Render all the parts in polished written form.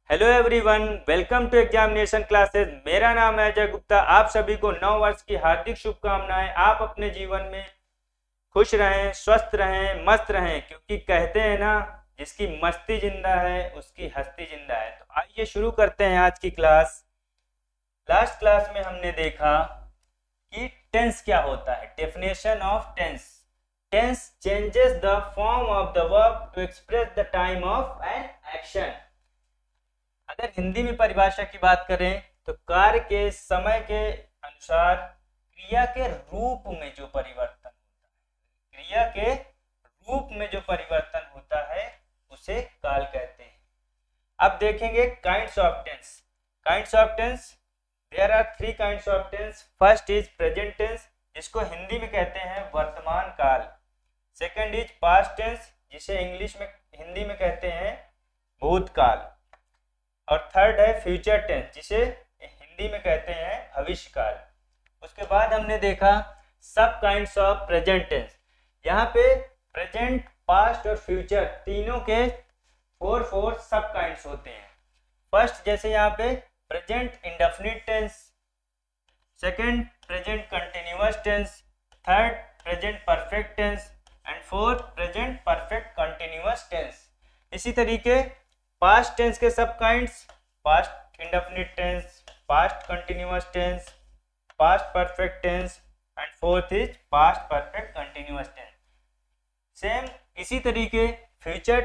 Hello everyone, welcome to examination classes. मेरा नाम है अजय गुप्ता। आप सभी को नव वर्ष की हार्दिक शुभकामनाएं। आप अपने जीवन में खुश रहें, स्वस्थ रहें, मस्त रहें, क्योंकि कहते हैं ना, जिसकी मस्ती जिंदा है उसकी हस्ती जिंदा है। तो आइए शुरू करते हैं आज की क्लास। लास्ट क्लास में हमने देखा कि टेंस क्या होता है। Definition of tense. Tense changes the form of the verb to express the time of an action. अगर हिंदी में परिभाषा की बात करें तो कार्य के समय के अनुसार क्रिया के रूप में जो परिवर्तन होता है, क्रिया के रूप में जो परिवर्तन होता है उसे काल कहते हैं। अब देखेंगे kinds of tense. Kinds of tense, there are three kinds of tense. First is present tense, जिसको हिंदी में कहते हैं वर्तमान काल। सेकंड इज पास्ट टेंस, जिसे इंग्लिश में हिंदी में कहते हैं भूतकाल। और थर्ड है फ्यूचर टेंस, जिसे हिंदी में कहते हैं भविष्य काल। उसके बाद हमने देखा सब काइंड्स ऑफ प्रेजेंट टेंस। यहाँ पे प्रेजेंट, पास्ट और फ्यूचर तीनों के फोर सब काइंड्स होते हैं। फर्स्ट जैसे यहाँ पे present indefinite tense, second present continuous tense, third present perfect tense and fourth present perfect continuous tense. इसी तरीके पास्ट टेंस के सब kinds, past indefinite tense, past continuous tense, past perfect tense and fourth is past perfect continuous tense. Same इसी तरीके future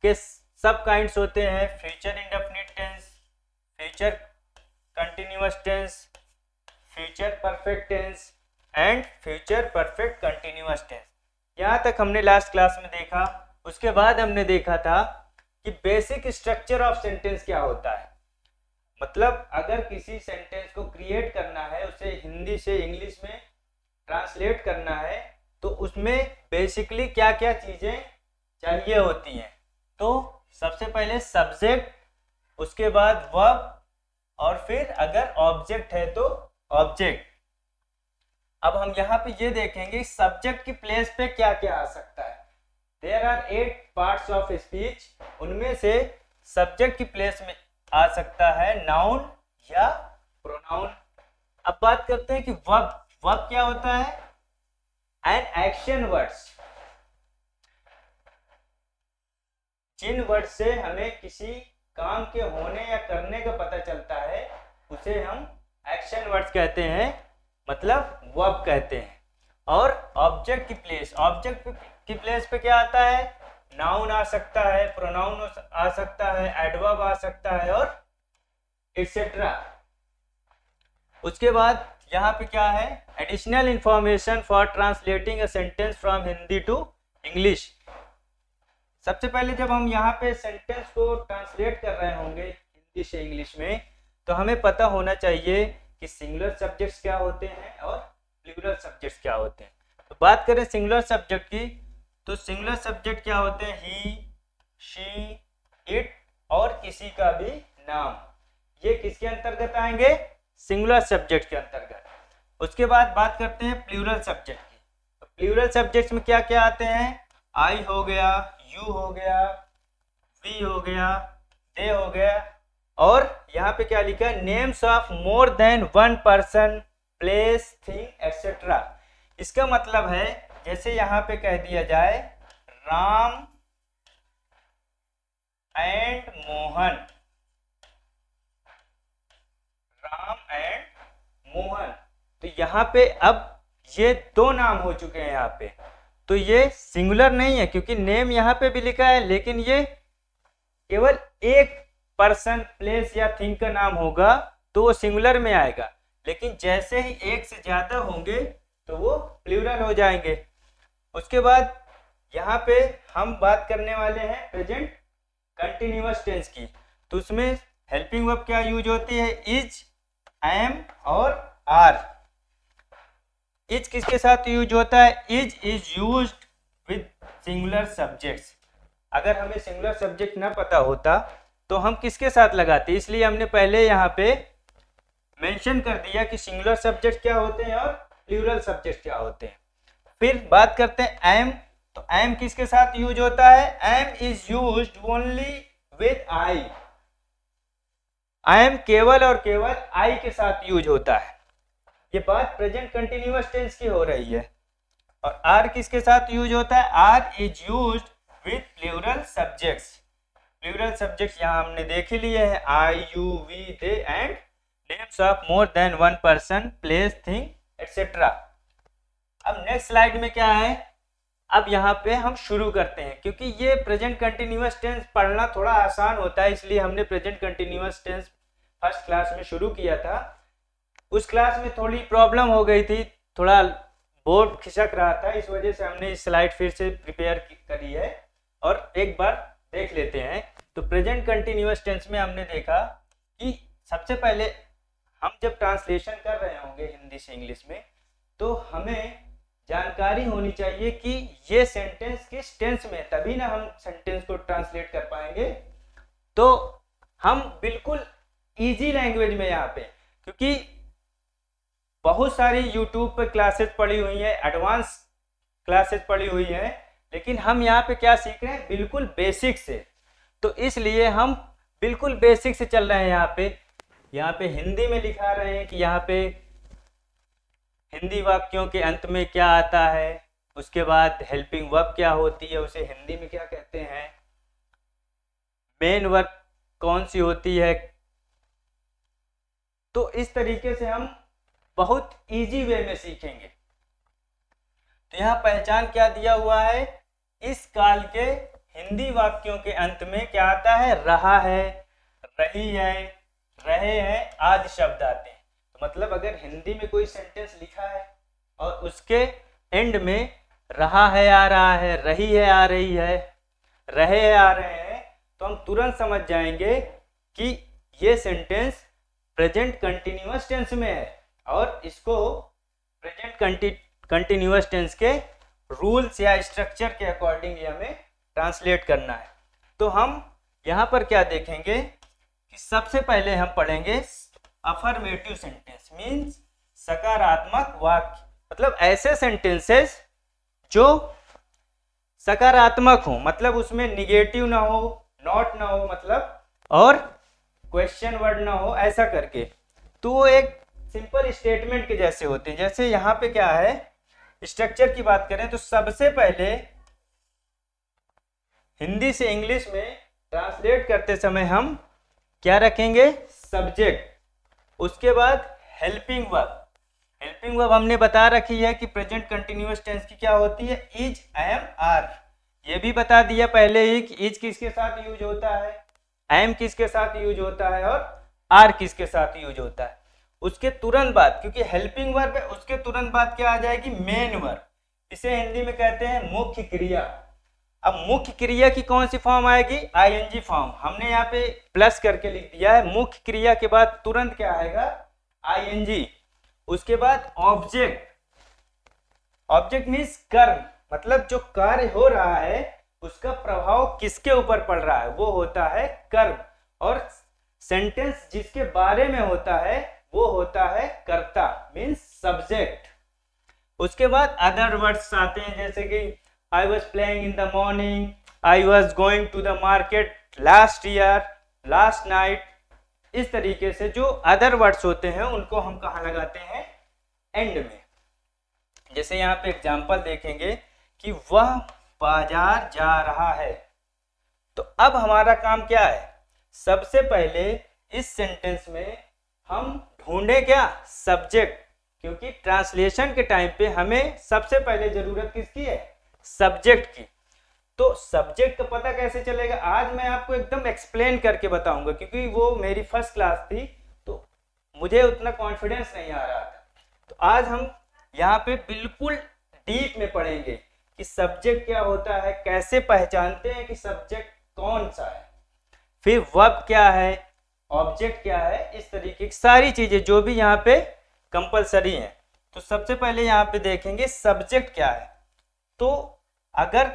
के सब kinds होते हैं future indefinite tense, future continuous tense, future perfect tense and future perfect continuous tense. यहाँ तक हमने last class में देखा। उसके बाद हमने देखा था कि बेसिक स्ट्रक्चर ऑफ सेंटेंस क्या होता है। मतलब अगर किसी सेंटेंस को क्रिएट करना है, उसे हिंदी से इंग्लिश में ट्रांसलेट करना है, तो उसमें बेसिकली क्या क्या चीज़ें चाहिए होती हैं। तो सबसे पहले सब्जेक्ट, उसके बाद वर्ब, और फिर अगर ऑब्जेक्ट है तो ऑब्जेक्ट। अब हम यहाँ पे ये देखेंगे सब्जेक्ट की प्लेस पे क्या क्या आ सकता है। There are 8 parts of speech. उनमें से सब्जेक्ट की प्लेस में आ सकता है नाउन या प्रोनाउन। अब बात करते हैं कि वर्ब। वर्ब क्या होता है? An action words. जिन वर्ड से हमें किसी काम के होने या करने का पता चलता है उसे हम एक्शन वर्ड्स कहते हैं, मतलब वर्ब कहते हैं। और ऑब्जेक्ट की प्लेस, ऑब्जेक्ट की प्लेस पे क्या आता है? नाउन आ सकता है, प्रोनाउन आ सकता है, एडवर्ब आ सकता है और एक्सेट्रा। उसके बाद यहाँ पे क्या है? Additional information for translating a sentence from Hindi to English. सबसे पहले जब हम यहाँ पे सेंटेंस को ट्रांसलेट कर रहे होंगे हिंदी से इंग्लिश में, तो हमें पता होना चाहिए कि सिंगुलर सब्जेक्ट्स क्या होते हैं और प्लूरल सब्जेक्ट्स क्या होते हैं। तो बात करें सिंगुलर सब्जेक्ट की, तो सिंगुलर सब्जेक्ट क्या होते हैं? ही, शी, इट और किसी का भी नाम। ये किसके अंतर्गत आएंगे? सिंगुलर सब्जेक्ट के अंतर्गत। उसके बाद बात करते हैं प्लूरल सब्जेक्ट की। तो प्लूरल सब्जेक्ट्स में क्या क्या आते हैं? आई हो गया, यू हो गया, वी हो गया, दे हो गया, और यहाँ पे क्या लिखा है? Names of more than one person, place, thing etcetera. इसका मतलब है जैसे यहाँ पे कह दिया जाए राम एंड मोहन, राम एंड मोहन, तो यहाँ पे अब ये दो नाम हो चुके हैं यहाँ पे। तो ये सिंगुलर नहीं है क्योंकि नेम यहाँ पे भी लिखा है, लेकिन ये केवल एक पर्सन, प्लेस या थिंग का नाम होगा तो वो सिंगुलर में आएगा। लेकिन जैसे ही एक से ज्यादा होंगे तो वो प्लूरल हो जाएंगे। उसके बाद यहाँ पे हम बात करने वाले हैं प्रेजेंट कंटिन्यूअस टेंस की। तो उसमें हेल्पिंग वर्ब क्या यूज होती है? इज, एम और आर। इज किसके साथ यूज होता है? Is used with singular subjects. अगर हमें सिंगुलर सब्जेक्ट ना पता होता तो हम किसके साथ लगाते, इसलिए हमने पहले यहाँ पे मेंशन कर दिया कि सिंगुलर सब्जेक्ट क्या होते हैं और प्लूरल सब्जेक्ट क्या होते हैं। फिर बात करते हैं एम। तो एम किसके साथ यूज होता है? Am is used only with I. I am केवल और केवल आई के साथ यूज होता है। ये बात प्रेजेंट कंटिन्यूअस टेंस की हो रही है। और आर किसके साथ यूज होता है? Are is used with plural subjects. Plural subjects यहाँ हमने देख ही लिए हैं, I, you, we, they and names of more than one person, place, thing etcetera. अब नेक्स्ट स्लाइड में क्या है, अब यहाँ पे हम शुरू करते हैं, क्योंकि ये प्रेजेंट कंटिन्यूअस टेंस पढ़ना थोड़ा आसान होता है, इसलिए हमने present continuous tense first class में शुरू किया था। उस क्लास में थोड़ी प्रॉब्लम हो गई थी, थोड़ा बोर्ड खिसक रहा था, इस वजह से हमने इस स्लाइड फिर से प्रिपेयर करी है और एक बार देख लेते हैं। तो प्रेजेंट कंटिन्यूअस टेंस में हमने देखा कि सबसे पहले हम जब ट्रांसलेशन कर रहे होंगे हिंदी से इंग्लिश में, तो हमें जानकारी होनी चाहिए कि ये सेंटेंस किस टेंस में, तभी ना हम सेंटेंस को ट्रांसलेट कर पाएंगे। तो हम बिल्कुल इजी लैंग्वेज में यहाँ पे, क्योंकि बहुत सारी यूट्यूब पे क्लासेस पड़ी हुई हैं, एडवांस क्लासेस पड़ी हुई हैं, लेकिन हम यहाँ पे क्या सीख रहे हैं? बिल्कुल बेसिक से। तो इसलिए हम बिल्कुल बेसिक से चल रहे हैं। यहाँ पे हिंदी में लिखा रहे हैं कि यहाँ पे हिंदी वाक्यों के अंत में क्या आता है, उसके बाद हेल्पिंग वर्ब क्या होती है, उसे हिंदी में क्या कहते हैं, मेन वर्ब कौन सी होती है। तो इस तरीके से हम बहुत इजी वे में सीखेंगे। तो यहाँ पहचान क्या दिया हुआ है, इस काल के हिंदी वाक्यों के अंत में क्या आता है? रहा है, रही है, रहे हैं आदि शब्द आते हैं। तो मतलब अगर हिंदी में कोई सेंटेंस लिखा है और उसके एंड में रहा है आ रहा है, रही है आ रही है, रहे हैं आ रहे हैं, तो हम तुरंत समझ जाएंगे कि ये सेंटेंस प्रेजेंट कंटिन्यूअस टेंस में है और इसको प्रेजेंट कंटिन्यूअस टेंस के रूल्स या स्ट्रक्चर के अकॉर्डिंग हमें ट्रांसलेट करना है। तो हम यहाँ पर क्या देखेंगे कि सबसे पहले हम पढ़ेंगे अफर्मेटिव सेंटेंस, मीन्स सकारात्मक वाक्य, मतलब ऐसे सेंटेंसेस जो सकारात्मक हो, मतलब उसमें निगेटिव ना हो, नॉट ना हो, मतलब और क्वेश्चन वर्ड ना हो, ऐसा करके। तो वो एक सिंपल स्टेटमेंट के जैसे होते हैं। जैसे यहाँ पे क्या है, स्ट्रक्चर की बात करें तो सबसे पहले हिंदी से इंग्लिश में ट्रांसलेट करते समय हम क्या रखेंगे? सब्जेक्ट, उसके बाद हेल्पिंग वर्ब। हेल्पिंग वर्ब हमने बता रखी है कि प्रेजेंट कंटिन्यूअस टेंस की क्या होती है, इज, एम, आर। ये भी बता दिया पहले ही कि इज किसके साथ यूज होता है, एम किसके साथ यूज होता है और आर किसके साथ यूज होता है। उसके तुरंत बाद, क्योंकि हेल्पिंग वर्ब है, उसके तुरंत बाद क्या आ जाएगी? Main verb. इसे हिंदी में कहते हैं मुख्य क्रिया। अब मुख्य क्रिया की कौन सी फॉर्म आएगी? ING form. हमने यहाँ पे प्लस करके लिख दिया है। मुख्य क्रिया के बाद तुरंत क्या आएगा? आईएनजी। उसके बाद ऑब्जेक्ट। ऑब्जेक्ट मीन्स कर्म, मतलब जो कार्य हो रहा है उसका प्रभाव किसके ऊपर पड़ रहा है, वो होता है कर्म। और सेंटेंस जिसके बारे में होता है वो होता है कर्ता, मीन्स सब्जेक्ट। उसके बाद अदर वर्ड्स आते हैं, जैसे कि I was playing in the morning, I was going to the market last year, last night। इस तरीके से जो अदर वर्ड्स होते हैं उनको हम कहाँ लगाते हैं? एंड में। जैसे यहाँ पे एग्जांपल देखेंगे कि वह बाजार जा रहा है। तो अब हमारा काम क्या है? सबसे पहले इस सेंटेंस में हम ढूंढे क्या? सब्जेक्ट, क्योंकि ट्रांसलेशन के टाइम पे हमें सबसे पहले जरूरत किसकी है? सब्जेक्ट की। तो सब्जेक्ट का पता कैसे चलेगा? आज मैं आपको एकदम एक्सप्लेन करके बताऊंगा, क्योंकि वो मेरी फर्स्ट क्लास थी तो मुझे उतना कॉन्फिडेंस नहीं आ रहा था। तो आज हम यहाँ पे बिल्कुल डीप में पढ़ेंगे कि सब्जेक्ट क्या होता है, कैसे पहचानते हैं कि सब्जेक्ट कौन सा है, फिर वर्ब क्या है, ऑब्जेक्ट क्या है, इस तरीके की सारी चीजें जो भी यहाँ पे कंपलसरी हैं। तो सबसे पहले यहाँ पे देखेंगे सब्जेक्ट क्या है। तो अगर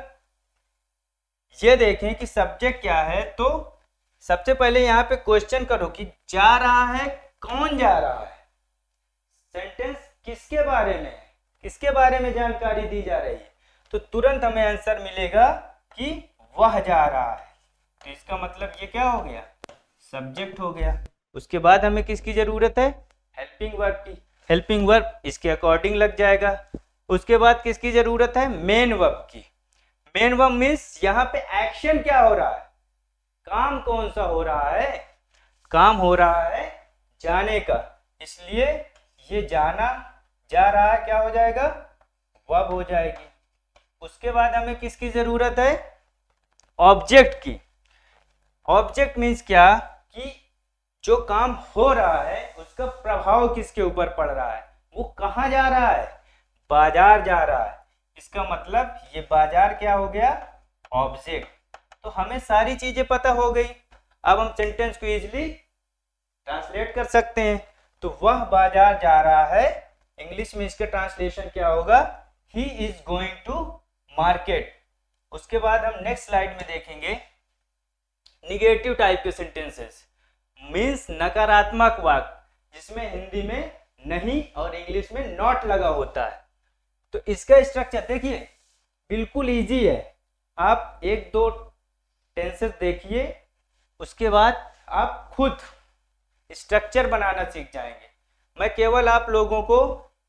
ये देखें कि सब्जेक्ट क्या है, तो सबसे पहले यहाँ पे क्वेश्चन करो कि जा रहा है, कौन जा रहा है, सेंटेंस किसके बारे में है, किसके बारे में जानकारी दी जा रही है। तो तुरंत हमें आंसर मिलेगा कि वह जा रहा है। तो इसका मतलब ये क्या हो गया? सब्जेक्ट हो गया। उसके बाद हमें किसकी जरूरत है, हेल्पिंग वर्ब की। हेल्पिंग वर्ब इसके अकॉर्डिंग लग जाएगा। उसके बाद किसकी जरूरत है, मेन वर्ब की। मेन वर्ब मीन्स यहाँ पे एक्शन क्या हो रहा है, काम कौन सा हो रहा है, काम हो रहा है जाने का, इसलिए ये जाना जा रहा है क्या हो जाएगा, वर्ब हो जाएगी। उसके बाद हमें किसकी जरूरत है, ऑब्जेक्ट की। ऑब्जेक्ट मीन्स क्या कि जो काम हो रहा है उसका प्रभाव किसके ऊपर पड़ रहा है, वो कहाँ जा रहा है, बाजार जा रहा है। इसका मतलब ये बाजार क्या हो गया, ऑब्जेक्ट। तो हमें सारी चीजें पता हो गई। अब हम सेंटेंस को इजीली ट्रांसलेट कर सकते हैं। तो वह बाजार जा रहा है, इंग्लिश में इसका ट्रांसलेशन क्या होगा, he is going to market. उसके बाद हम नेक्स्ट स्लाइड में देखेंगे निगेटिव टाइप के सेंटेंसेस, मीन्स नकारात्मक वाक्य जिसमें हिंदी में नहीं और इंग्लिश में नॉट लगा होता है। तो इसका स्ट्रक्चर देखिए बिल्कुल इजी है। आप एक दो टेंसेस देखिए, उसके बाद आप खुद स्ट्रक्चर बनाना सीख जाएंगे। मैं केवल आप लोगों को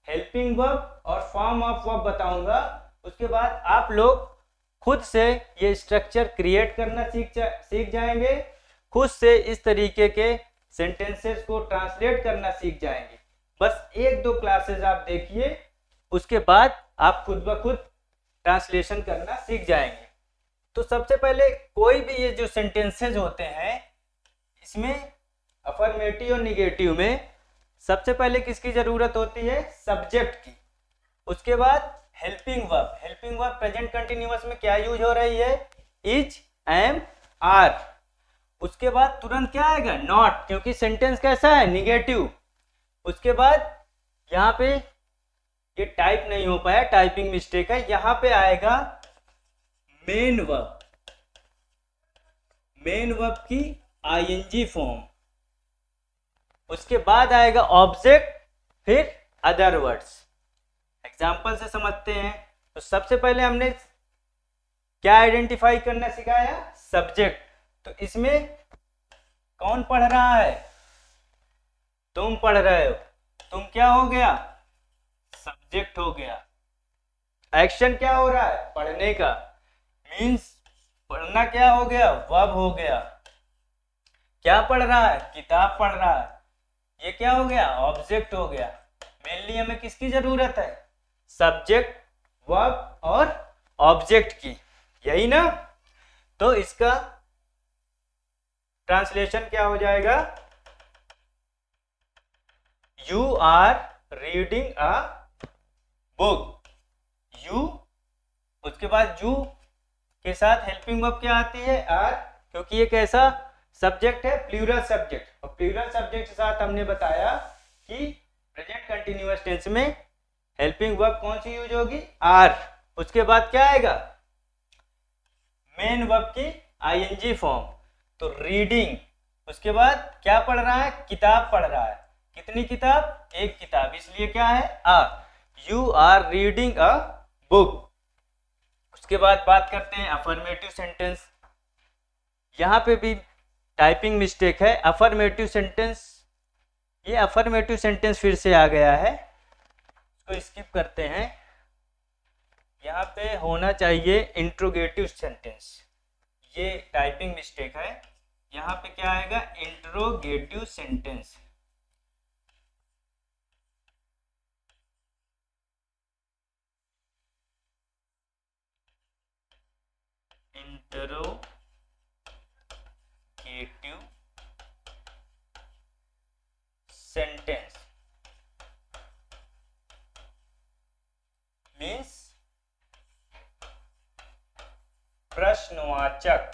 हेल्पिंग वर्ब और फॉर्म ऑफ वर्ब बताऊंगा, उसके बाद आप लोग खुद से ये स्ट्रक्चर क्रिएट करना सीख जाएंगे, खुद से इस तरीके के सेंटेंसेस को ट्रांसलेट करना सीख जाएंगे। बस एक दो क्लासेस आप देखिए, उसके बाद आप खुद ब खुद ट्रांसलेशन करना सीख जाएंगे। तो सबसे पहले कोई भी ये जो सेंटेंसेस होते हैं इसमें अफर्मेटिव और निगेटिव में सबसे पहले किसकी जरूरत होती है, सब्जेक्ट की। उसके बाद helping verb, helping verb present continuous में क्या यूज हो रही है, इज, एम, आर। उसके बाद तुरंत क्या आएगा, नॉट, क्योंकि सेंटेंस कैसा है, निगेटिव। उसके बाद यहाँ पे ये टाइप नहीं हो पाया, टाइपिंग मिस्टेक है, यहाँ पे आएगा मेन वर्ब, मेन वर्ब की आईएनजी फॉर्म। उसके बाद आएगा ऑब्जेक्ट, फिर अदर वर्ड्स। एग्जाम्पल से समझते हैं। तो सबसे पहले हमने क्या आइडेंटिफाई करना सिखाया, सब्जेक्ट। तो इसमें कौन पढ़ रहा है, तुम पढ़ रहे हो, तुम क्या हो गया, सब्जेक्ट हो गया। एक्शन क्या हो रहा है, पढ़ने का, मीन्स पढ़ना क्या हो गया, वर्ब हो गया। क्या पढ़ रहा है, किताब पढ़ रहा है, ये क्या हो गया, ऑब्जेक्ट हो गया। मेनली हमें किसकी जरूरत है, सब्जेक्ट, वर्ब और ऑब्जेक्ट की, यही ना। तो इसका ट्रांसलेशन क्या हो जाएगा, you are reading a book. You, उसके बाद यू के साथ हेल्पिंग वर्ब क्या आती है, आर, क्योंकि ये कैसा सब्जेक्ट है, प्लूरल सब्जेक्ट। और प्लूरल सब्जेक्ट के साथ हमने बताया कि प्रेजेंट कंटिन्यूअस टेंस में हेल्पिंग वर्ब कौन सी यूज होगी, आर। उसके बाद क्या आएगा, मेन वर्ब की आईएनजी फॉर्म। तो रीडिंग, उसके बाद क्या पढ़ रहा है, किताब पढ़ रहा है। कितनी किताब, एक किताब, इसलिए क्या है, ah, you are reading a book. उसके बाद बात करते हैं अफर्मेटिव सेंटेंस। यहाँ पे भी टाइपिंग मिस्टेक है, अफर्मेटिव सेंटेंस, ये अफर्मेटिव सेंटेंस फिर से आ गया है, इसको स्किप करते हैं। यहाँ पे होना चाहिए इंट्रोगेटिव सेंटेंस, ये टाइपिंग मिस्टेक है। यहाँ पे क्या आएगा, interrogative sentence. Interrogative sentence means प्रश्नवाचक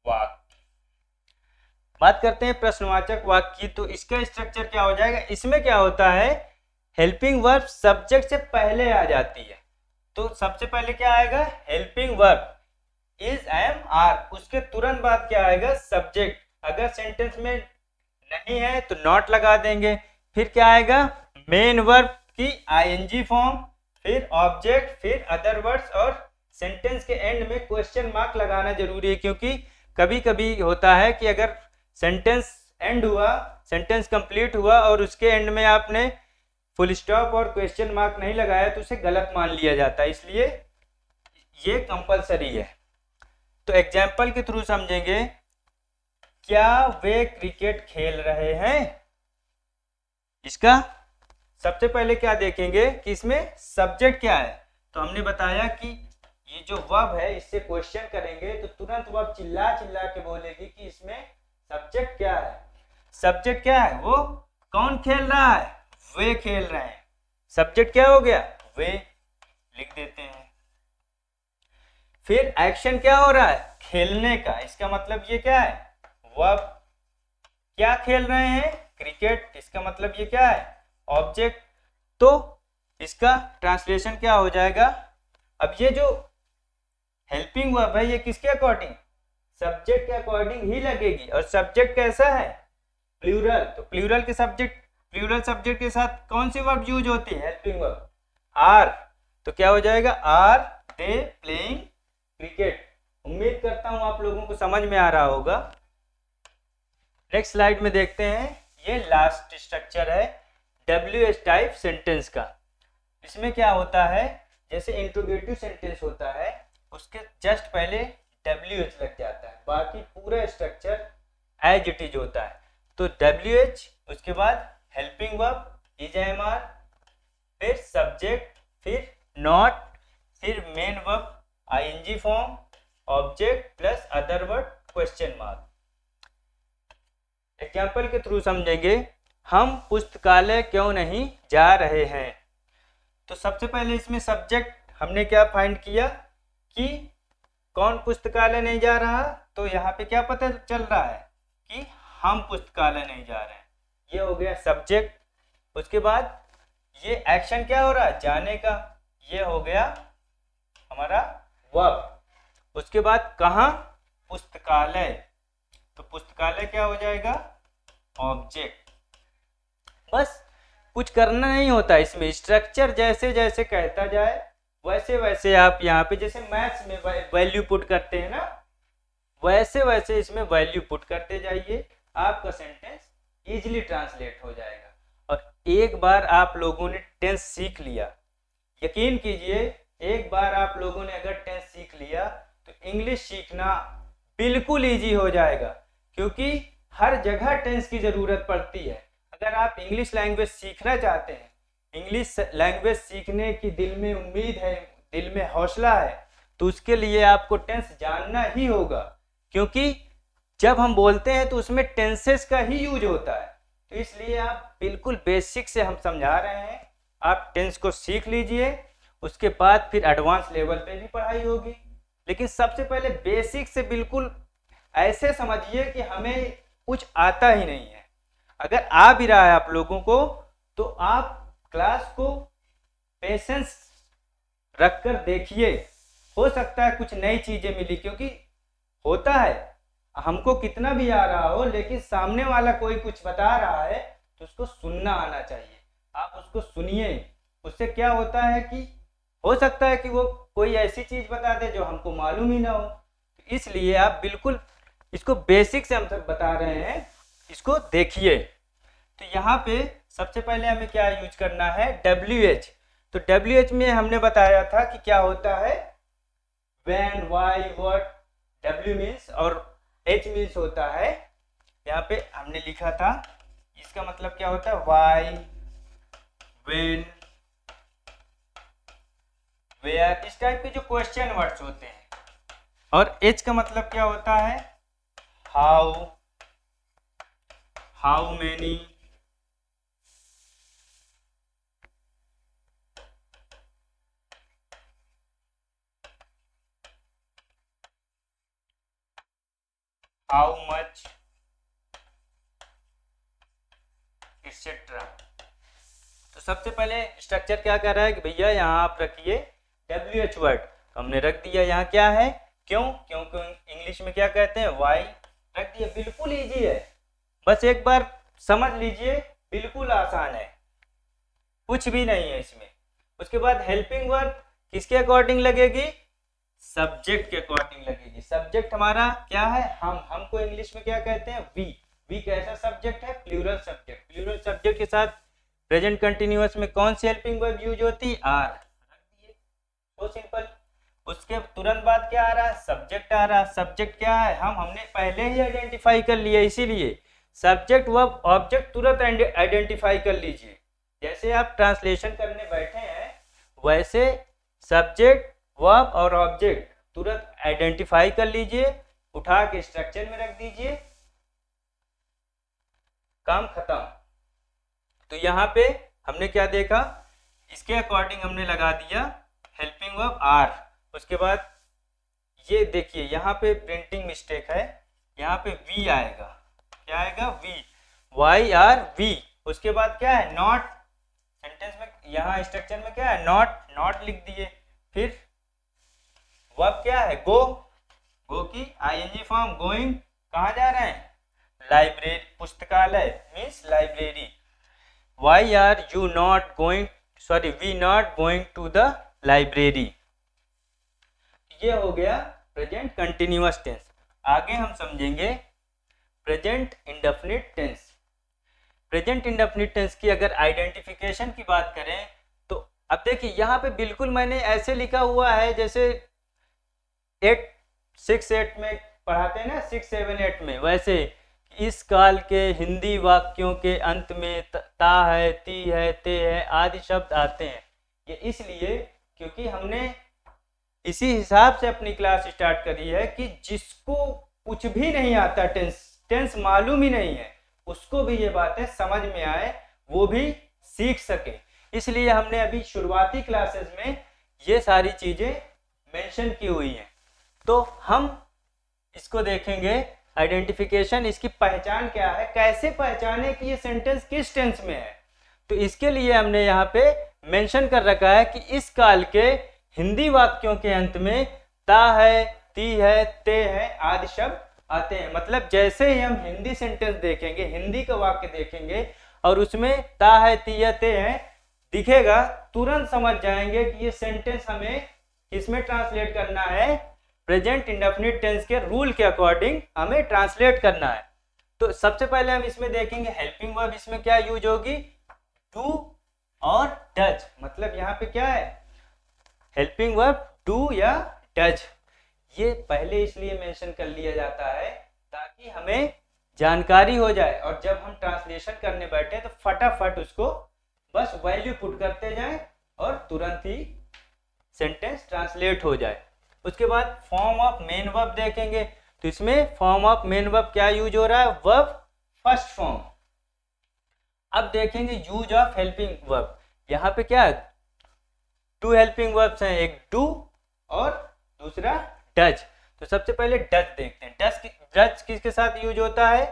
वाक्य। बात करते हैं प्रश्नवाचक वाक्य की। तो इसका स्ट्रक्चर क्या हो जाएगा, इसमें क्या होता है, हेल्पिंग वर्ब सब्जेक्ट से पहले आ जाती है। तो सबसे पहले क्या आएगा, helping verb is, am, are. उसके तुरंत बाद क्या आएगा, सब्जेक्ट। अगर सेंटेंस में नहीं है तो नॉट लगा देंगे। फिर क्या आएगा, मेन वर्ब की आईएनजी फॉर्म, फिर ऑब्जेक्ट, फिर अदर वर्ड्स, और सेंटेंस के एंड में क्वेश्चन मार्क लगाना जरूरी है, क्योंकि कभी कभी होता है कि अगर सेंटेंस एंड हुआ, सेंटेंस कंप्लीट हुआ और उसके एंड में आपने फुल स्टॉप और क्वेश्चन मार्क नहीं लगाया तो उसे गलत मान लिया जाता है, इसलिए ये कंपलसरी है। तो एग्जाम्पल के थ्रू समझेंगे। क्या वे क्रिकेट खेल रहे हैं? इसका सबसे पहले क्या देखेंगे कि इसमें सब्जेक्ट क्या है। तो हमने बताया कि ये जो वर्ब है इससे क्वेश्चन करेंगे तो तुरंत वर्ब चिल्ला चिल्ला के बोलेगी कि इसमें सब्जेक्ट क्या है। सब्जेक्ट क्या है? वो कौन खेल रहा है? वे खेल रहे हैं। सब्जेक्ट क्या हो गया? वे लिख देते हैं। फिर एक्शन क्या हो रहा है? खेलने का। इसका मतलब ये क्या है? वर्ब। क्या खेल रहे हैं? क्रिकेट। इसका मतलब ये क्या है? ऑब्जेक्ट। तो इसका ट्रांसलेशन क्या हो जाएगा? अब ये जो हेल्पिंग वर्ब है ये किसके अकॉर्डिंग? सब्जेक्ट के अकॉर्डिंग ही लगेगी। और सब्जेक्ट कैसा है? प्लूरल। तो प्लूरल के सब्जेक्ट, प्लूरल सब्जेक्ट के साथ कौन सी वर्ब यूज होती है? Helping verb. आर। तो क्या हो जाएगा? Are they playing cricket. उम्मीद करता हूं आप लोगों को समझ में आ रहा होगा। नेक्स्ट स्लाइड में देखते हैं। ये लास्ट स्ट्रक्चर है WH टाइप सेंटेंस का। इसमें क्या होता है? जैसे इंट्रोगेटिव सेंटेंस होता है उसके जस्ट पहले WH लग जाता है, बाकी पूरा स्ट्रक्चर एज इट इज होता है। तो WH, उसके बाद helping verb is am are, फिर सब्जेक्ट, फिर नॉट, फिर main verb ING form, object plus other word question mark. Example के थ्रू समझेंगे। हम पुस्तकालय क्यों नहीं जा रहे हैं? तो सबसे पहले इसमें सब्जेक्ट हमने क्या फाइंड किया कि कौन पुस्तकालय नहीं जा रहा। तो यहाँ पे क्या पता चल रहा है कि हम पुस्तकालय नहीं जा रहे हैं। ये हो गया सब्जेक्ट। उसके बाद ये एक्शन क्या हो रहा है? जाने का। ये हो गया हमारा वर्ब। उसके बाद कहाँ? पुस्तकालय। तो पुस्तकालय क्या हो जाएगा? ऑब्जेक्ट। बस कुछ करना नहीं होता इसमें। स्ट्रक्चर जैसे जैसे कहता जाए वैसे वैसे आप यहाँ पे जैसे मैथ्स में वैल्यू पुट करते हैं ना, वैसे वैसे इसमें वैल्यू पुट करते जाइए, आपका सेंटेंस इजीली ट्रांसलेट हो जाएगा। और एक बार आप लोगों ने टेंस सीख लिया, यकीन कीजिए एक बार आप लोगों ने अगर टेंस सीख लिया तो इंग्लिश सीखना बिल्कुल इजी हो जाएगा, क्योंकि हर जगह टेंस की ज़रूरत पड़ती है। अगर आप इंग्लिश लैंग्वेज सीखना चाहते हैं, इंग्लिश लैंग्वेज सीखने की दिल में उम्मीद है, दिल में हौसला है, तो उसके लिए आपको टेंस जानना ही होगा, क्योंकि जब हम बोलते हैं तो उसमें टेंसेस का ही यूज होता है। तो इसलिए आप बिल्कुल बेसिक से हम समझा रहे हैं, आप टेंस को सीख लीजिए, उसके बाद फिर एडवांस लेवल पे भी पढ़ाई होगी। लेकिन सबसे पहले बेसिक से बिल्कुल ऐसे समझिए कि हमें कुछ आता ही नहीं है। अगर आ भी रहा है आप लोगों को तो आप क्लास को पेशेंस रखकर देखिए, हो सकता है कुछ नई चीजें मिली, क्योंकि होता है हमको कितना भी आ रहा हो लेकिन सामने वाला कोई कुछ बता रहा है तो उसको सुनना आना चाहिए। आप उसको सुनिए, उससे क्या होता है कि हो सकता है कि वो कोई ऐसी चीज बता दे जो हमको मालूम ही ना हो। इसलिए आप बिल्कुल इसको बेसिक से हम सब बता रहे हैं, इसको देखिए। तो यहाँ पे सबसे पहले हमें क्या यूज करना है? WH। तो WH में हमने बताया था कि क्या होता है? when, why, what। W means और H मीन्स होता है, यहाँ पे हमने लिखा था, इसका मतलब क्या होता है? why, when, where, इस टाइप के जो क्वेश्चन वर्ड्स होते हैं। और H का मतलब क्या होता है? how, how many, how much, etcetera. तो सबसे पहले स्ट्रक्चर क्या कर रहा है कि भैया यहाँ आप रखिए WH वर्ड। तो हमने रख दिया। यहाँ क्या है? क्यों? क्योंकि इंग्लिश में क्या कहते हैं? वाई। रख दिया। बिल्कुल इजी है, बस एक बार समझ लीजिए, बिल्कुल आसान है, कुछ भी नहीं है इसमें। उसके बाद हेल्पिंग वर्ब किसके अकॉर्डिंग लगेगी? सब्जेक्ट के अकॉर्डिंग लगेगी। सब्जेक्ट हमारा क्या है, हमको इंग्लिश में क्या कहते हैं, वी कैसा सब्जेक्ट है, प्लूरल सब्जेक्ट। प्लूरल सब्जेक्ट के साथ प्रेजेंट कंटिन्यूअस में कौन सी हेल्पिंग वर्ब यूज होती है, आर। तो सिंपल। उसके तुरंत बाद क्या आ रहा है, सब्जेक्ट आ रहा है। सब्जेक्ट क्या है, हमने पहले ही आइडेंटिफाई कर लिया, इसीलिए सब्जेक्ट वर्ब ऑब्जेक्ट तुरंत आइडेंटिफाई कर लीजिए। जैसे आप ट्रांसलेशन करने बैठे हैं वैसे सब्जेक्ट वर्ब और ऑब्जेक्ट तुरंत आइडेंटिफाई कर लीजिए, उठा के स्ट्रक्चर में रख दीजिए, काम खत्म। तो यहाँ पे हमने क्या देखा, इसके अकॉर्डिंग हमने लगा दिया हेल्पिंग वर्ब आर। उसके बाद ये देखिए यहाँ पे प्रिंटिंग मिस्टेक है, यहाँ पे वी आएगा, क्या आएगा, वी, वाई आर वी। उसके बाद क्या है, नॉट। सेंटेंस में यहाँ स्ट्रक्चर में क्या है, नॉट लिख दिए। फिर वर्ब क्या है, गो की आईएनजी फॉर्म, गोइंग, कहाँ जा रहे हैं, लाइब्रेरी, पुस्तकालय means library. Why are you not going, sorry we not going to the library. ये हो गया प्रेजेंट कंटिन्यूअस टेंस। आगे हम समझेंगे present indefinite tense. Present indefinite tense की अगर आइडेंटिफिकेशन की बात करें तो अब देखिए यहाँ पे बिल्कुल मैंने ऐसे लिखा हुआ है जैसे 6-8 में पढ़ाते हैं ना, 6-7-8 में, वैसे इस काल के हिंदी वाक्यों के अंत में ता है, ती है, ते है आदि शब्द आते हैं। ये इसलिए क्योंकि हमने इसी हिसाब से अपनी क्लास स्टार्ट करी है कि जिसको कुछ भी नहीं आता, टेंस मालूम ही नहीं है, उसको भी ये बातें समझ में आए, वो भी सीख सके। इसलिए हमने अभी शुरुआती क्लासेस में ये सारी चीजें मेंशन की हुई हैं। तो हम इसको देखेंगे आइडेंटिफिकेशन, इसकी पहचान क्या है, कैसे पहचाने कि ये सेंटेंस किस टेंस में है। तो इसके लिए हमने यहाँ पे मेंशन कर रखा है कि इस काल के हिंदी वाक्यों के अंत में ता है, ती है, ते है आदि शब्द आते हैं। मतलब जैसे ही हम हिंदी सेंटेंस देखेंगे, हिंदी का वाक्य देखेंगे और उसमें ता है, ती है, ते है दिखेगा, तुरंत समझ जाएंगे कि ये सेंटेंस हमें किसमें ट्रांसलेट करना है, प्रेजेंट इंडेफिनिट टेंस के रूल के अकॉर्डिंग हमें ट्रांसलेट करना है। तो सबसे पहले हम इसमें देखेंगे हेल्पिंग वर्ब, इसमें क्या यूज होगी, डू और डज। मतलब यहाँ पे क्या है, हेल्पिंग वर्ब डू या डज। ये पहले इसलिए मेंशन कर लिया जाता है ताकि हमें जानकारी हो जाए और जब हम ट्रांसलेशन करने बैठे तो फटाफट उसको बस वैल्यू पुट करते जाएं और तुरंत ही सेंटेंस ट्रांसलेट हो जाए। उसके बाद फॉर्म ऑफ मेन वर्ब देखेंगे, तो इसमें फॉर्म ऑफ मेन वर्ब क्या यूज हो रहा है, वर्ब फर्स्ट फॉर्म। अब देखेंगे यूज ऑफ हेल्पिंग वर्ब। यहाँ पे क्या है, 2 हेल्पिंग वर्ब्स हैं, एक डू और दूसरा डज। तो सबसे पहले डज देखते हैं। डज किसके साथ यूज होता है,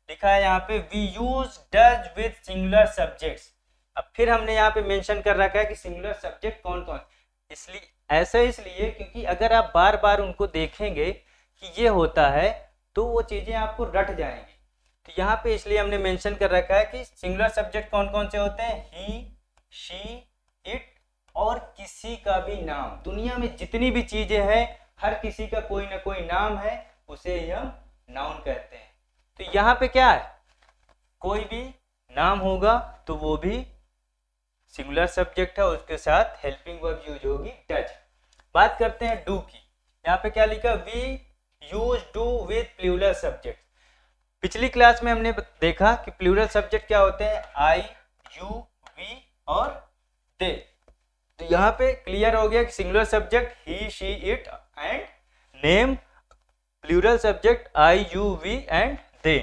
लिखा है यहाँ पे we use does with singular subjects. अब फिर हमने यहाँ पे मेंशन कर रखा है कि सिंगुलर सब्जेक्ट कौन कौन, इसलिए ऐसा इसलिए क्योंकि अगर आप बार बार उनको देखेंगे कि ये होता है तो वो चीज़ें आपको रट जाएंगी। तो यहाँ पे इसलिए हमने मेंशन कर रखा है कि सिंगुलर सब्जेक्ट कौन कौन से होते हैं, ही, शी, इट और किसी का भी नाम। दुनिया में जितनी भी चीज़ें हैं हर किसी का कोई ना कोई नाम है, उसे ही हम नाउन कहते हैं। तो यहाँ पे क्या है, कोई भी नाम होगा तो वो भी सिंगुलर सब्जेक्ट है, उसके साथ हेल्पिंग वर्ब यूज होगी डज। बात करते हैं डू की। यहाँ पे क्या लिखा, we use do with plural subject. पिछली क्लास में हमने देखा कि प्लूरल सब्जेक्ट क्या होते हैं, आई, यू, वी और दे। तो यहाँ पे क्लियर हो गया कि singular subject he, she, it and name, plural subject I, you, we and they.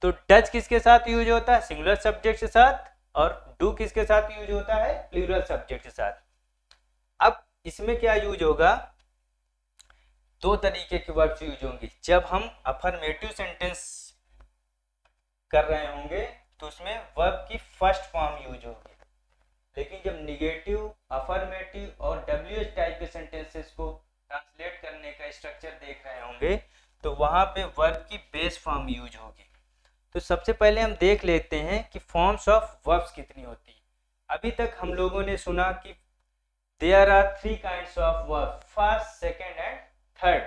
तो डज किसके साथ यूज होता है, सिंगुलर सब्जेक्ट के साथ, और डू किसके साथ यूज होता है, प्लूरल सब्जेक्ट के साथ। अब इसमें क्या यूज होगा, 2 तरीके की वर्ब्स यूज होंगी। जब हम अफर्मेटिव सेंटेंस कर रहे होंगे तो उसमें वर्ब की फर्स्ट फॉर्म यूज होगी, लेकिन जब निगेटिव, अफर्मेटिव और डब्ल्यूएच टाइप के सेंटेंसेस को ट्रांसलेट करने का स्ट्रक्चर देख रहे होंगे तो वहां पे वर्ब की बेस फॉर्म यूज होगी। तो सबसे पहले हम देख लेते हैं कि फॉर्म्स ऑफ वर्ब्स कितनी होती है। अभी तक हम लोगों ने सुना कि there are three kinds of verb, first, second and third.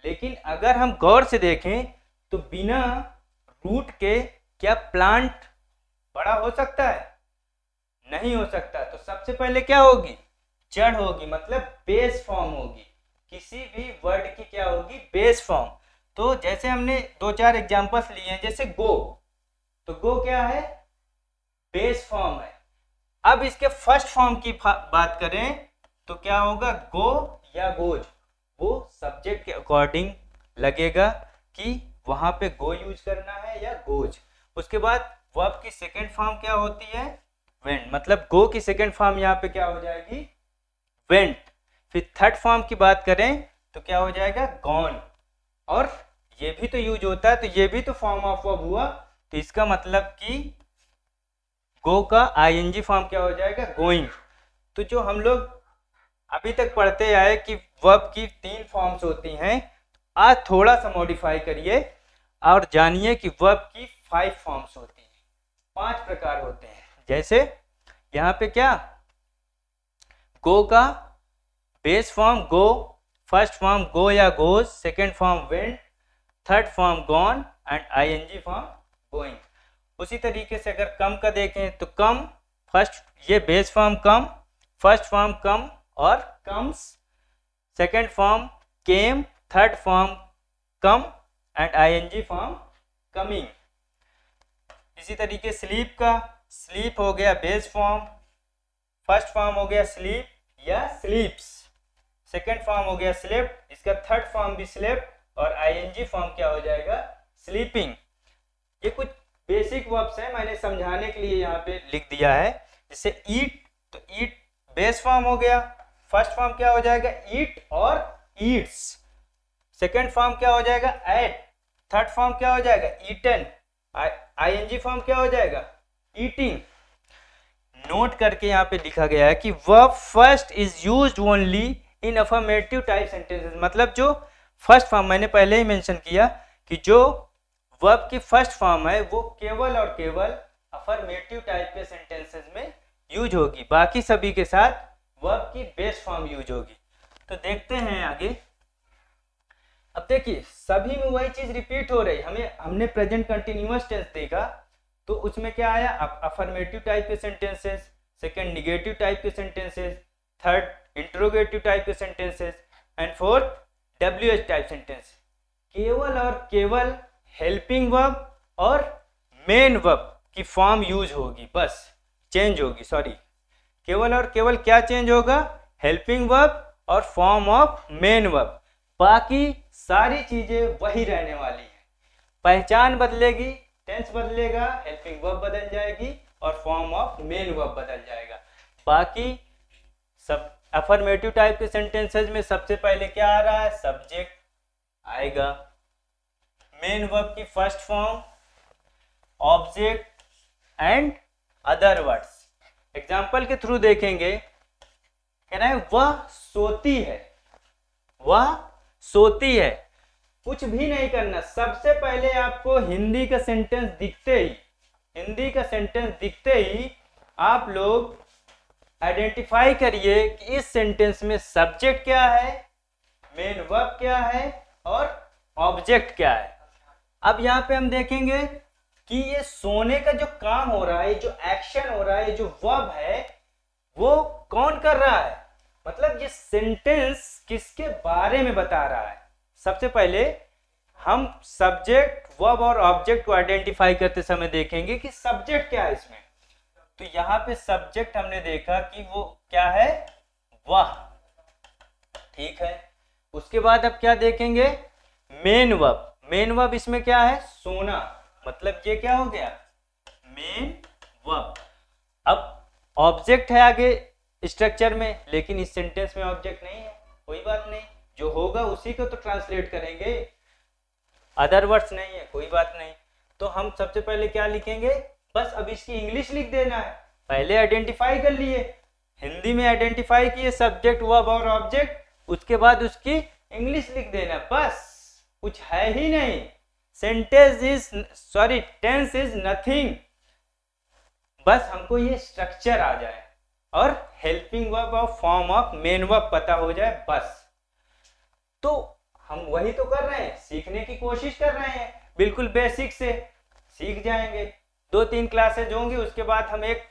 लेकिन अगर हम गौर से देखें तो बिना रूट के क्या प्लांट बड़ा हो सकता है? नहीं हो सकता। तो सबसे पहले क्या होगी? जड़ होगी, मतलब बेस फॉर्म होगी। किसी भी वर्ड की क्या होगी? Base form. तो जैसे हमने दो चार एग्जांपल्स लिए हैं, जैसे गो, तो गो क्या है? बेस फॉर्म है। अब इसके फर्स्ट फॉर्म की बात करें तो क्या होगा? गो या गोज, वो सब्जेक्ट के अकॉर्डिंग लगेगा कि वहां पे गो यूज करना है या गोज। उसके बाद वर्ब की सेकेंड फॉर्म क्या होती है? वेंट, मतलब गो की सेकेंड फॉर्म यहाँ पे क्या हो जाएगी? वेंट। फिर थर्ड फॉर्म की बात करें तो क्या हो जाएगा? गॉन। और ये भी तो यूज होता है, तो ये भी तो फॉर्म ऑफ वर्ब हुआ। तो इसका मतलब कि गो का आईएनजी फॉर्म क्या हो जाएगा? गोइंग। तो जो हम लोग अभी तक पढ़ते आए कि वर्ब की तीन फॉर्म्स होती हैं, आज थोड़ा सा मॉडिफाई करिए और जानिए कि वर्ब की 5 फॉर्म्स होती हैं, 5 प्रकार होते हैं। जैसे यहाँ पे क्या? गो का base form go, first form go या goes, second form went, third form gone and ING form going. उसी तरीके से अगर कम का देखें तो कम, फर्स्ट, ये base form come, first form come और comes, second form came, third form come and ING form coming. इसी तरीके स्लीप का, स्लीप हो गया बेस फॉर्म, फर्स्ट फॉर्म हो गया स्लीप या स्लीप्स, सेकेंड फॉर्म हो गया स्लेप्ट, इसका थर्ड फॉर्म भी स्लेप्ट और आईएनजी फॉर्म क्या हो जाएगा? स्लीपिंग। ये कुछ बेसिक वर्ब्स है, मैंने समझाने के लिए यहाँ पे लिख दिया है। जैसे ईट, तो ईट बेस फॉर्म हो गया, फर्स्ट फॉर्म क्या हो जाएगा? ईट और ईट्स, सेकेंड फॉर्म क्या हो जाएगा? एट, थर्ड फॉर्म क्या हो जाएगा? ईटन, आईएनजी फॉर्म क्या हो जाएगा? ईटिंग। नोट करके यहाँ पे लिखा गया है कि verb first is used only in affirmative type sentences, मतलब जो फर्स्ट फॉर्म मैंने पहले ही मेंशन किया कि जो वर्ब की फर्स्ट फॉर्म है वो केवल और केवल अफर्मेटिव टाइप के सेंटेंसेस में यूज होगी, बाकी सभी के साथ वर्ब की बेस फॉर्म यूज होगी। तो देखते हैं आगे। अब देखिए सभी में वही चीज रिपीट हो रही। हमने प्रेजेंट कंटिन्यूअस टेंस देखा, तो उसमें क्या आया? अफर्मेटिव टाइप के सेंटेंसेस, सेकंड निगेटिव टाइप के सेंटेंसेस, थर्ड इंट्रोगेटिव टाइप के sentences and fourth WH type sentence. केवल और केवल हेल्पिंग वर्ब और मेन वर्ब की फॉर्म यूज होगी, बस चेंज होगी। सॉरी, केवल और केवल क्या चेंज होगा? हेल्पिंग वर्ब और फॉर्म ऑफ मेन वर्ब, बाकी सारी चीजें वही रहने वाली है। पहचान बदलेगी, टेंस बदलेगा, हेल्पिंग वर्ब बदल जाएगी और फॉर्म ऑफ मेन वर्ब बदल जाएगा। बाकी सब अफर्मेटिव टाइप के सेंटेंसेस में सबसे पहले क्या आ रहा है? सब्जेक्ट आएगा, मेन वर्ब की first form, object and other words. Example के थ्रू देखेंगे। कह रहे हैं वह सोती है, वह सोती है। कुछ भी नहीं करना, सबसे पहले आपको हिंदी का सेंटेंस दिखते ही आप लोग आइडेंटिफाई करिए कि इस सेंटेंस में सब्जेक्ट क्या है, मेन वर्ब क्या है और ऑब्जेक्ट क्या है। अब यहाँ पे हम देखेंगे कि ये सोने का जो काम हो रहा है, जो एक्शन हो रहा है, जो वर्ब है, वो कौन कर रहा है? मतलब ये सेंटेंस किसके बारे में बता रहा है? सबसे पहले हम सब्जेक्ट, वर्ब और ऑब्जेक्ट को आइडेंटिफाई करते समय देखेंगे कि सब्जेक्ट क्या है इसमें। तो यहाँ पे सब्जेक्ट हमने देखा कि वो क्या है? वह, ठीक है। उसके बाद अब क्या देखेंगे? Main verb. मेन वर्ब इसमें क्या है? सोना, मतलब ये क्या हो गया? Main verb. अब ऑब्जेक्ट है आगे स्ट्रक्चर में, लेकिन इस सेंटेंस में ऑब्जेक्ट नहीं है, कोई बात नहीं, जो होगा उसी को तो ट्रांसलेट करेंगे, अदर वर्ड्स नहीं है, कोई बात नहीं। तो हम सबसे पहले क्या लिखेंगे? बस अब इसकी इंग्लिश लिख देना है। पहले आइडेंटिफाई कर लिए, हिंदी में आइडेंटिफाई किए सब्जेक्ट, वर्ब और ऑब्जेक्ट, उसके बाद उसकी इंग्लिश लिख देना, बस, कुछ है ही नहीं। टेंस इज नथिंग, बस हमको ये स्ट्रक्चर आ जाए। और हेल्पिंग वर्ब और फॉर्म ऑफ मेन वर्ब पता हो जाए बस। तो हम वही तो कर रहे हैं, सीखने की कोशिश कर रहे हैं, बिल्कुल बेसिक से सीख जाएंगे। 2-3 क्लासेज होंगी, उसके बाद हम एक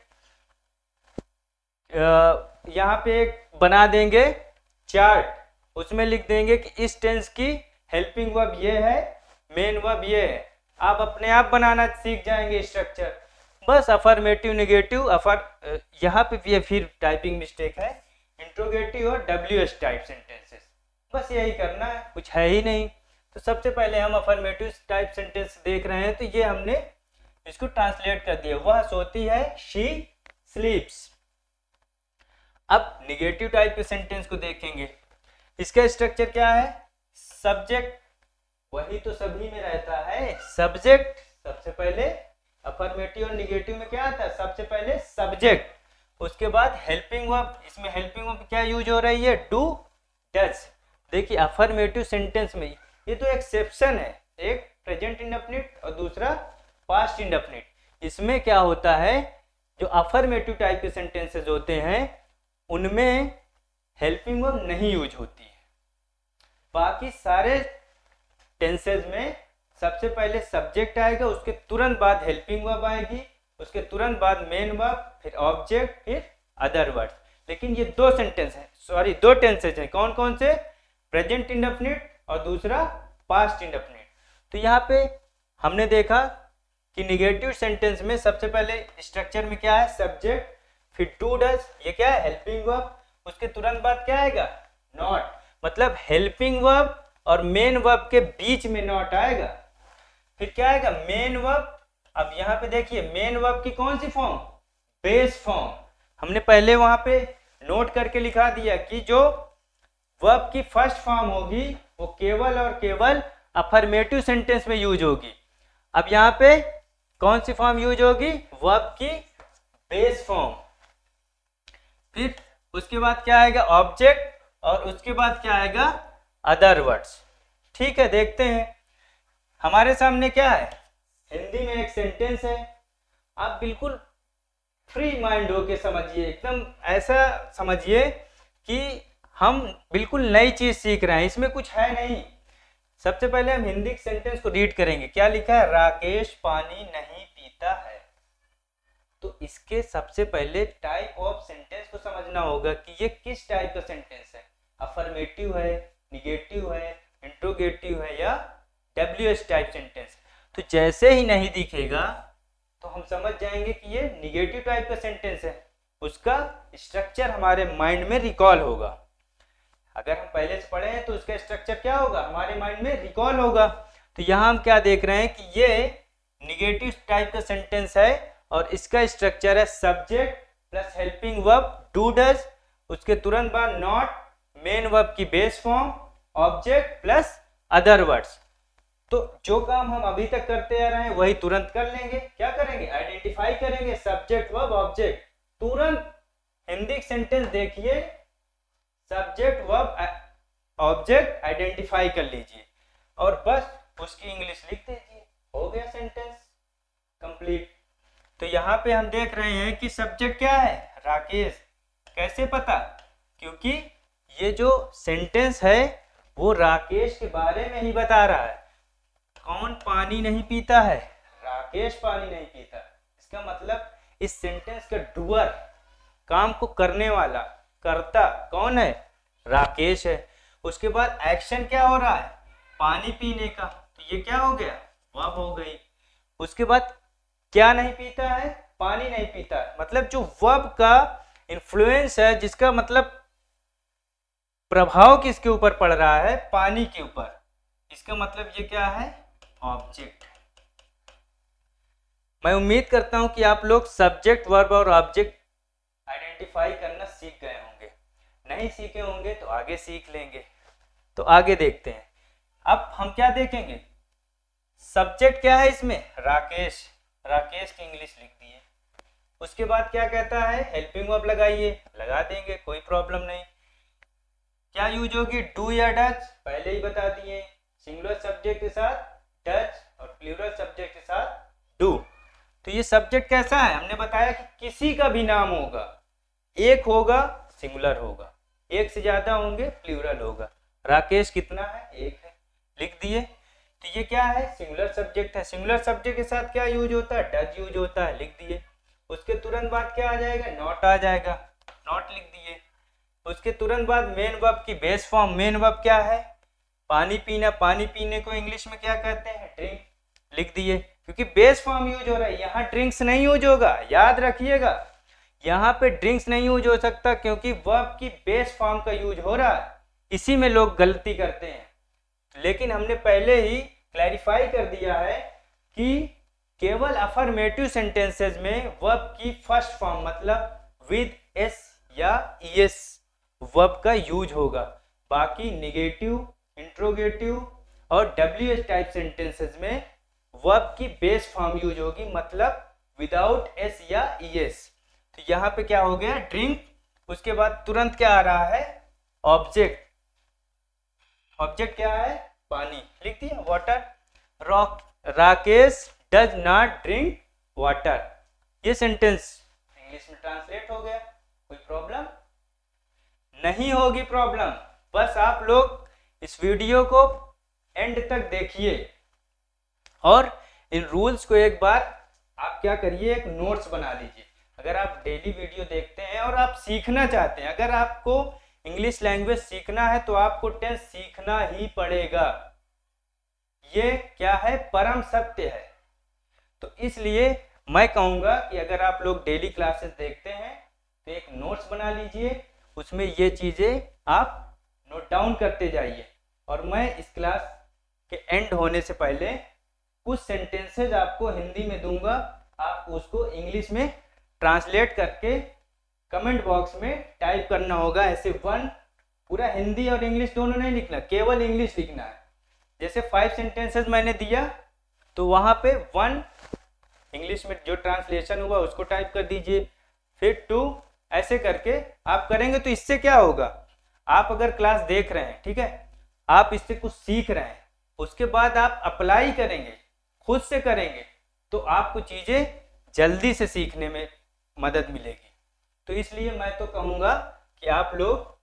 यहाँ पे एक बना देंगे चार्ट, उसमें लिख देंगे कि इस टेंस की हेल्पिंग वर्ब ये है, मेन वर्ब ये है। आप अपने आप बनाना सीख जाएंगे स्ट्रक्चर। बस अफर्मेटिव नेगेटिव यहाँ पे भी फिर टाइपिंग मिस्टेक है, इंट्रोगेटिव और WH टाइप सेंटेंसेस, बस यही करना है, कुछ है ही नहीं। तो सबसे पहले हम अफर्मेटिव टाइप सेंटेंस देख रहे हैं, तो ये हमने इसको ट्रांसलेट कर दिया, वह सोती है, शी स्लीप्स। अब निगेटिव टाइप के सेंटेंस को देखेंगे। इसका स्ट्रक्चर क्या है? सब्जेक्ट, वही तो सभी में रहता है, सब्जेक्ट सबसे पहले। अफर्मेटिव और निगेटिव में क्या आता है? सबसे पहले सब्जेक्ट, उसके बाद हेल्पिंग वर्ब। इसमें हेल्पिंग वर्ब क्या यूज हो रही है? Do, does. देखिए अफर्मेटिव सेंटेंस में ये तो एक्सेप्शन है, एक प्रेजेंट इंडेफिनिट और दूसरा पास्ट इंडेफिनिट। इसमें क्या होता है, जो अफर्मेटिव टाइप के सेंटेंसेस होते हैं उनमें हेल्पिंग वर्ब नहीं यूज होती है। बाकी सारे टेंसेज में सबसे पहले सब्जेक्ट आएगा, उसके तुरंत बाद हेल्पिंग वर्ब आएगी, उसके तुरंत बाद मेन वर्ब, फिर ऑब्जेक्ट, फिर अदर वर्ड्स। लेकिन ये दो टेंसेज हैं। कौन कौन से? प्रेजेंट इंडेफिनिट और दूसरा पास्ट इंडेफिनिट। तो यहाँ पे हमने देखा कि निगेटिव सेंटेंस में सबसे पहले स्ट्रक्चर में क्या है? सब्जेक्ट, फिर डू डज, ये क्या है? हेल्पिंग वर्ब, उसके तुरंत बाद क्या आएगा? नॉट, मतलब हेल्पिंग वर्ब और मेन वर्ब के बीच में नॉट आएगा। फिर क्या आएगा? Main verb. अब यहाँ पे देखिए मेन वर्ब की कौन सी फॉर्म? Base form. हमने पहले वहां पे नोट करके लिखा दिया कि जो वर्ब की फर्स्ट फॉर्म होगी वो केवल और केवल अफर्मेटिव सेंटेंस में यूज होगी। अब यहाँ पे कौन सी फॉर्म यूज होगी? वर्ब की बेस फॉर्म। फिर उसके बाद क्या आएगा? ऑब्जेक्ट, और उसके बाद क्या आएगा? Other words. ठीक है, देखते हैं। हमारे सामने क्या है? हिंदी में एक सेंटेंस है, आप बिल्कुल फ्री माइंड होके समझिए, एकदम ऐसा समझिए कि हम बिल्कुल नई चीज सीख रहे हैं, इसमें कुछ है नहीं। सबसे पहले हम हिंदी के सेंटेंस को रीड करेंगे। क्या लिखा है? राकेश पानी नहीं पीता है। तो इसके सबसे पहले टाइप ऑफ सेंटेंस को समझना होगा कि ये किस टाइप का सेंटेंस है, अफर्मेटिव है, निगेटिव है, इंट्रोगेटिव है या WH टाइप सेंटेंस। तो जैसे ही नहीं दिखेगा तो हम समझ जाएंगे कि ये निगेटिव टाइप का सेंटेंस है, उसका स्ट्रक्चर हमारे माइंड में रिकॉल होगा। अगर हम पहले से पढ़े हैं तो उसका स्ट्रक्चर क्या होगा? हमारे माइंड में रिकॉल होगा। तो यहाँ हम क्या देख रहे हैं कि ये निगेटिव टाइप का सेंटेंस है और इसका स्ट्रक्चर है subject plus helping verb do does, उसके तुरंत बाद नॉट, मेन वर्ब की base form, object plus other words. तो जो काम हम अभी तक करते आ रहे हैं वही तुरंत कर लेंगे। क्या करेंगे? आइडेंटिफाई करेंगे सब्जेक्ट वर्ब ऑब्जेक्ट। तुरंत हिंदी सेंटेंस देखिए, सब्जेक्ट वर्ब ऑब्जेक्ट आइडेंटिफाई कर लीजिए और बस उसकी इंग्लिश लिख दीजिए, हो गया सेंटेंस कंप्लीट। तो यहाँ पे हम देख रहे हैं कि सब्जेक्ट क्या है? राकेश। कैसे पता? क्योंकि ये जो सेंटेंस है वो राकेश के बारे में ही बता रहा है। कौन पानी नहीं पीता है? राकेश पानी नहीं पीता। इसका मतलब इस सेंटेंस का डूअर, काम को करने वाला, कर्ता कौन है? राकेश है। उसके बाद एक्शन क्या हो रहा है? पानी पीने का। तो ये क्या हो गया? वर्ब हो गई। उसके बाद क्या नहीं पीता है? पानी नहीं पीता। मतलब जो वर्ब का इन्फ्लुएंस है, जिसका मतलब प्रभाव किसके ऊपर पड़ रहा है? पानी के ऊपर। इसका मतलब ये क्या है? ऑब्जेक्ट। मैं उम्मीद करता हूं कि आप लोग सब्जेक्ट वर्ब और ऑब्जेक्ट आइडेंटिफाई करना सीख गए होंगे। नहीं सीखे होंगे तो आगे सीख लेंगे। तो आगे देखते हैं। अब हम क्या देखेंगे? सब्जेक्ट क्या है इसमें? राकेश। राकेश की इंग्लिश लिख दिए। उसके बाद क्या कहता है? हेल्पिंग वर्ब लगाइए। लगा देंगे, कोई प्रॉब्लम नहीं। क्या यूज होगी? डू या डज, पहले ही बता दिए। सिंगुलर सब्जेक्ट के साथ डज और प्लूरल सब्जेक्ट के साथ डू। तो ये सब्जेक्ट कैसा है? हमने बताया कि किसी का भी नाम होगा, एक होगा सिंगुलर होगा, एक से ज्यादा होंगे प्लूरल होगा। राकेश कितना है? एक है, लिख दिए। तो ये क्या है? सिंगुलर सब्जेक्ट है। सिंगुलर सब्जेक्ट के साथ क्या यूज होता है? डज यूज होता है, लिख दिए। उसके तुरंत बाद क्या आ जाएगा? नॉट आ जाएगा, नॉट लिख दिए। उसके तुरंत बाद मेन वर्ब की बेस फॉर्म, मेन वर्ब क्या है? पानी पीना, पानी पीने को इंग्लिश में क्या कहते हैं? ड्रिंक, लिख दिए। क्योंकि बेस फॉर्म यूज हो रहा है, यहाँ ड्रिंक्स नहीं यूज होगा, याद रखिएगा। यहाँ पे ड्रिंक्स नहीं यूज हो सकता क्योंकि वर्ब की बेस फॉर्म का यूज हो रहा है। इसी में लोग गलती करते हैं, लेकिन हमने पहले ही क्लैरिफाई कर दिया है कि केवल अफर्मेटिव सेंटेंसेस में वर्ब की फर्स्ट फॉर्म मतलब विद एस या ईएस वर्ब का यूज होगा। बाकी निगेटिव, इंट्रोगेटिव और डब्ल्यूएच टाइप सेंटेंसेस में वर्ब की बेस फॉर्म यूज होगी, मतलब विदाउट एस या ईएस। तो यहाँ पे क्या हो गया? ड्रिंक। उसके बाद तुरंत क्या आ रहा है? ऑब्जेक्ट। ऑब्जेक्ट क्या है? पानी, लिख दिया। Water. Rakesh does not drink water. ये सेंटेंस इंग्लिश में ट्रांसलेट हो गया। कोई प्रॉब्लम नहीं होगी? प्रॉब्लम बस आप लोग इस वीडियो को एंड तक देखिए और इन रूल्स को एक बार आप क्या करिए, एक नोट्स बना लीजिए। अगर आप डेली वीडियो देखते हैं और आप सीखना चाहते हैं, अगर आपको इंग्लिश लैंग्वेज सीखना है तो आपको टेंस सीखना ही पड़ेगा। ये क्या है? परम सत्य है। तो इसलिए मैं कहूँगा कि अगर आप लोग डेली क्लासेस देखते हैं तो एक नोट्स बना लीजिए, उसमें ये चीज़ें आप नोट डाउन करते जाइए। और मैं इस क्लास के एंड होने से पहले कुछ सेंटेंसेज आपको हिंदी में दूंगा, आप उसको इंग्लिश में ट्रांसलेट करके कमेंट बॉक्स में टाइप करना होगा। ऐसे वन, पूरा हिंदी और इंग्लिश दोनों नहीं लिखना, केवल इंग्लिश लिखना है। जैसे 5 सेंटेंसेस मैंने दिया तो वहाँ पे 1 इंग्लिश में जो ट्रांसलेशन हुआ उसको टाइप कर दीजिए, फिर 2, ऐसे करके आप करेंगे तो इससे क्या होगा? आप अगर क्लास देख रहे हैं, ठीक है, आप इससे कुछ सीख रहे हैं, उसके बाद आप अप्लाई करेंगे, खुद से करेंगे, तो आपको चीज़ें जल्दी से सीखने में मदद मिलेगी। तो इसलिए मैं तो कहूँगा कि आप लोग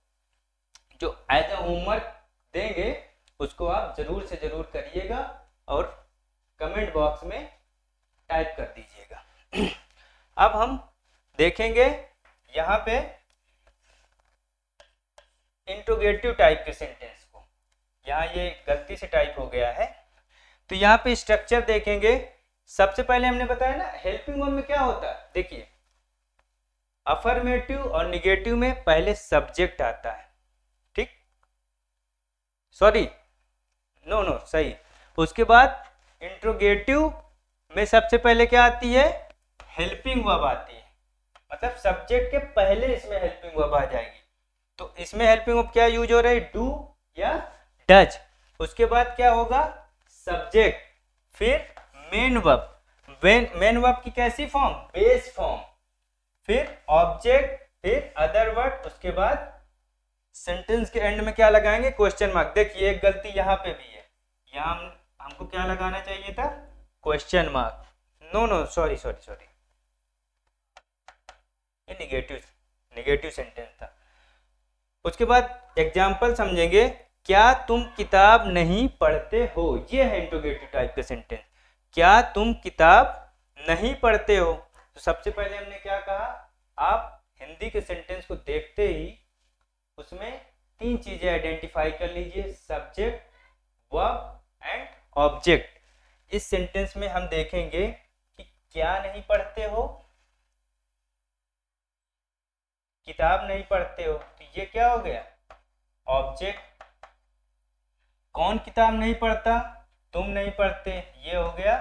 जो एज अ होमवर्क देंगे उसको आप जरूर से जरूर करिएगा और कमेंट बॉक्स में टाइप कर दीजिएगा। अब हम देखेंगे यहाँ पे इंट्रोगेटिव टाइप के सेंटेंस को। यहाँ ये गलती से टाइप हो गया है, तो यहाँ पे स्ट्रक्चर देखेंगे। सबसे पहले हमने बताया ना हेल्पिंग वर्ब में क्या होता है, देखिए अफर्मेटिव और निगेटिव में पहले सब्जेक्ट आता है, ठीक, सॉरी नो सही। उसके बाद इंट्रोगेटिव में सबसे पहले क्या आती है? हेल्पिंग वर्ब आती है, मतलब सब्जेक्ट के पहले इसमें हेल्पिंग वर्ब आ जाएगी। तो इसमें हेल्पिंग वर्ब क्या यूज हो रहा है? डू या डज। उसके बाद क्या होगा? सब्जेक्ट, फिर मेन वर्ब। मेन वर्ब की कैसी फॉर्म? बेस फॉर्म, फिर ऑब्जेक्ट, फिर अदर वर्ड। उसके बाद सेंटेंस के एंड में क्या लगाएंगे? Question mark. देखिए एक गलती यहाँ पे भी है, यहाँ हमको क्या लगाना चाहिए था? Question mark. नो सॉरी, ये निगेटिव सेंटेंस था। उसके बाद एग्जाम्पल समझेंगे। क्या तुम किताब नहीं पढ़ते हो? ये है इंट्रोगेटिव टाइप का सेंटेंस। क्या तुम किताब नहीं पढ़ते हो? तो सबसे पहले हमने क्या कहा? आप हिंदी के सेंटेंस को देखते ही उसमें 3 चीजें आइडेंटिफाई कर लीजिए, सब्जेक्ट, वर्ब एंड ऑब्जेक्ट। इस सेंटेंस में हम देखेंगे कि क्या नहीं पढ़ते हो? किताब नहीं पढ़ते हो, तो ये क्या हो गया? ऑब्जेक्ट। कौन किताब नहीं पढ़ता? तुम नहीं पढ़ते, ये हो गया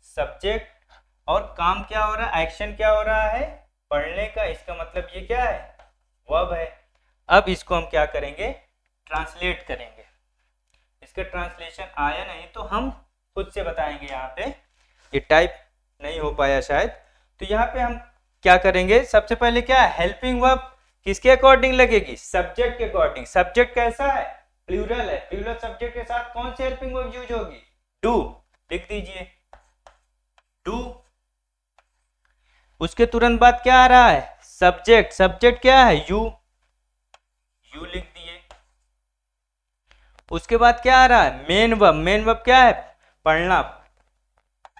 सब्जेक्ट। और काम क्या हो रहा है? एक्शन क्या हो रहा है? पढ़ने का। इसका मतलब ये क्या है? वर्ब है। अब इसको हम क्या करेंगे? ट्रांसलेट करेंगे। इसका ट्रांसलेशन आया नहीं तो हम खुद से बताएंगे। यहाँ पे ये टाइप नहीं हो पाया शायद, तो यहाँ पे हम क्या करेंगे? सबसे पहले क्या है? हेल्पिंग वर्ब किसके अकॉर्डिंग लगेगी? सब्जेक्ट के अकॉर्डिंग। सब्जेक्ट कैसा है? प्लूरल है। प्लूरल सब्जेक्ट के साथ कौन सी हेल्पिंग वर्ब यूज होगी? डू। लिख दीजिए डू। उसके तुरंत बाद क्या आ रहा है? सब्जेक्ट, सब्जेक्ट क्या है? यू, यू लिख दिए। उसके बाद क्या आ रहा है? मेन वर्ब, मेन वर्ब क्या है? पढ़ना,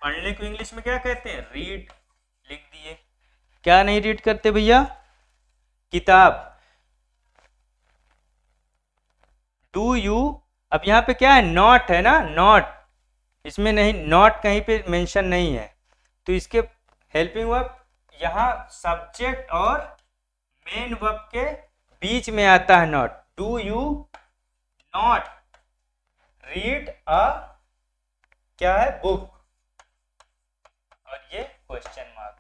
पढ़ने को इंग्लिश में क्या कहते हैं? रीड, लिख दिए। क्या नहीं रीड करते भैया? किताब। डू यू, अब यहाँ पे क्या है? नॉट है ना, नॉट, इसमें नहीं, नॉट कहीं पे मेंशन नहीं है, तो इसके हेल्पिंग वर्ब यहाँ सब्जेक्ट और मेन वर्ब के बीच में आता है not. Do you not read a, क्या है? बुक, और ये क्वेश्चन मार्क।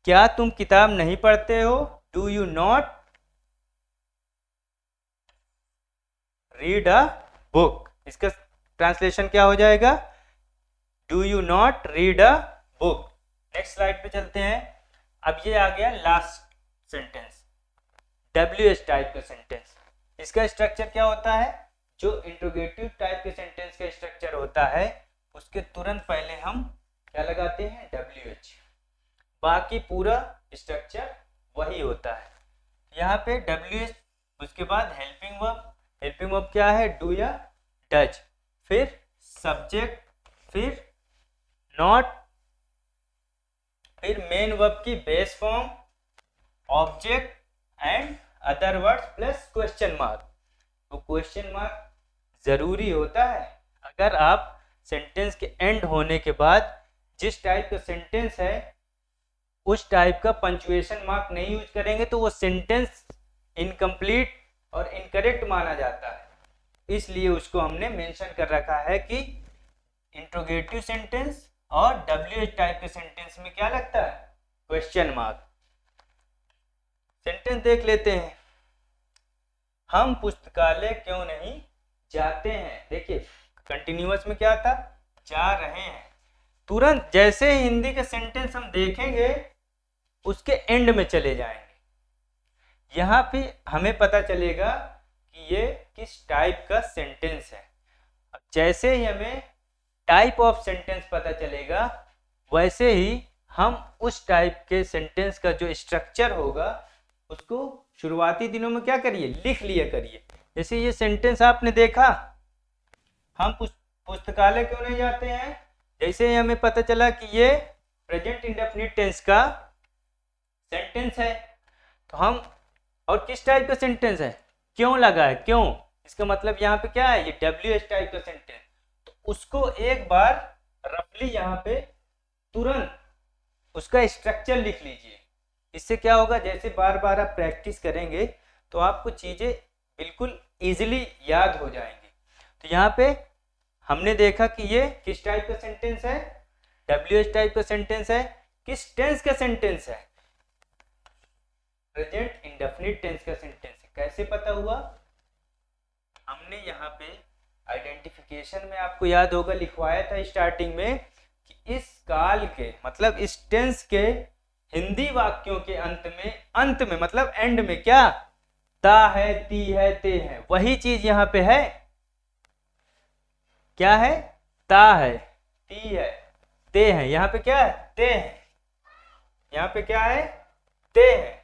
क्या तुम किताब नहीं पढ़ते हो? Do you not read a book. इसका ट्रांसलेशन क्या हो जाएगा? Do you not read a book. Next slide पे चलते हैं। अब ये आ गया लास्ट सेंटेंस, WH टाइप का सेंटेंस। इसका स्ट्रक्चर क्या होता है? जो इंट्रोगेटिव टाइप के सेंटेंस का स्ट्रक्चर होता है उसके तुरंत पहले हम क्या लगाते हैं? WH। बाकी पूरा स्ट्रक्चर वही होता है। यहाँ पे WH, उसके बाद हेल्पिंग वर्ब, हेल्पिंग वर्ब क्या है? डू या डज, फिर सब्जेक्ट, फिर नॉट, फिर मेन वर्ब की base form, object and other words plus question mark. तो क्वेश्चन मार्क जरूरी होता है। अगर आप सेंटेंस के एंड होने के बाद जिस टाइप का सेंटेंस है उस टाइप का पंचुएशन मार्क नहीं यूज करेंगे तो वो सेंटेंस इनकम्प्लीट और इनकरेक्ट माना जाता है। इसलिए उसको हमने मेंशन कर रखा है कि इंट्रोगेटिव सेंटेंस और WH टाइप के सेंटेंस में क्या लगता है? Question mark. सेंटेंस देख लेते हैं। हम पुस्तकालय क्यों नहीं जाते हैं? देखिए कंटिन्यूअस में क्या था? जा रहे हैं। तुरंत जैसे ही हिंदी का सेंटेंस हम देखेंगे उसके एंड में चले जाएंगे। यहाँ पे हमें पता चलेगा कि ये किस टाइप का सेंटेंस है। जैसे ही हमें टाइप ऑफ सेंटेंस पता चलेगा वैसे ही हम उस टाइप के सेंटेंस का जो स्ट्रक्चर होगा उसको शुरुआती दिनों में क्या करिए? लिख लिया करिए। जैसे ये सेंटेंस आपने देखा, हम पुस्तकालय क्यों नहीं जाते हैं, जैसे ही हमें पता चला कि ये प्रेजेंट इंडेफिनिट टेंस का सेंटेंस है तो हम, और किस टाइप का सेंटेंस है? क्यों लगा है? क्यों, इसका मतलब यहाँ पे क्या है? ये WH टाइप का सेंटेंस। तो उसको एक बार रफली यहाँ पे तुरंत उसका स्ट्रक्चर लिख लीजिए। इससे क्या होगा? जैसे बार बार आप प्रैक्टिस करेंगे तो आपको चीजें बिल्कुल इजीली याद हो जाएंगी। तो यहाँ पे हमने देखा कि ये किस टाइप का सेंटेंस है? WH टाइप का सेंटेंस है। किस टेंस का सेंटेंस है? प्रेजेंट इंडेफिनिट टेंस का सेंटेंस है। कैसे पता हुआ? हमने यहाँ पे आइडेंटिफिकेशन में आपको याद होगा लिखवाया था स्टार्टिंग में कि इस काल के मतलब इस टेंस के हिंदी वाक्यों के अंत में मतलब एंड में क्या? ता है, ती है, ते है। वही चीज यहाँ पे है। क्या है? ता है, ती है, ते है। यहाँ पे क्या है? ते है। यहाँ पे क्या है? ते है।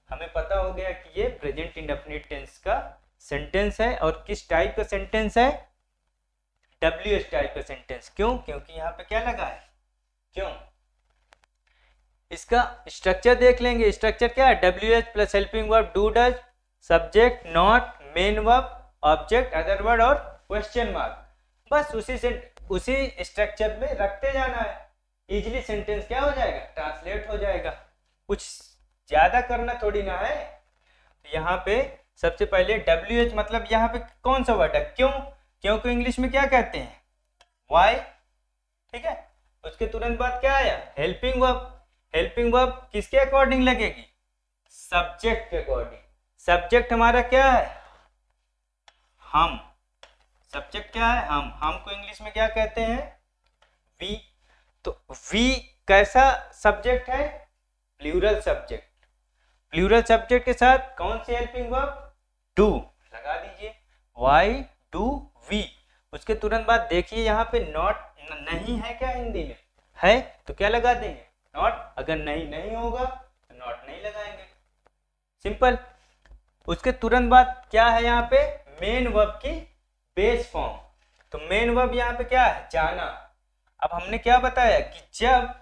हमें पता हो गया कि ये प्रेजेंट इंडेफिनिट टेंस का सेंटेंस है। और किस टाइप का सेंटेंस है? WH टाइप का सेंटेंस। क्यों? क्योंकि यहाँ पे क्या लगा है? क्यों। इसका स्ट्रक्चर देख लेंगे। स्ट्रक्चर क्या है? WH plus helping verb do does, subject not, main verb, object other word और क्वेश्चन मार्क। बस उसी स्ट्रक्चर में रखते जाना है। इजीली सेंटेंस क्या हो जाएगा? ट्रांसलेट हो जाएगा। कुछ ज्यादा करना थोड़ी ना है। यहाँ पे सबसे पहले WH मतलब यहाँ पे कौन सा वर्ड है? क्यों। क्यों को इंग्लिश में क्या कहते हैं? वाई। ठीक है। उसके तुरंत बाद क्या आया? Helping verb. हेल्पिंग वर्ब किसके अकॉर्डिंग लगेगी? सब्जेक्ट के अकॉर्डिंग। सब्जेक्ट हमारा क्या है? हम। सब्जेक्ट क्या है? हम को इंग्लिश में क्या कहते हैं? वी। तो वी कैसा सब्जेक्ट है? Plural subject. प्लूरल सब्जेक्ट के साथ कौन सी हेल्पिंग वर्ब? डू लगा दीजिए। Why do we. उसके तुरंत बाद देखिए यहाँ पे नॉट नहीं है क्या? हिंदी में है तो क्या लगा देंगे? नॉट। अगर नहीं होगा तो नॉट नहीं लगाएंगे, सिंपल। उसके तुरंत बाद क्या है यहाँ पे, मेन वर्ब की बेस फॉर्म। तो मेन वर्ब यहाँ पे क्या है, जाना। अब हमने क्या बताया कि जब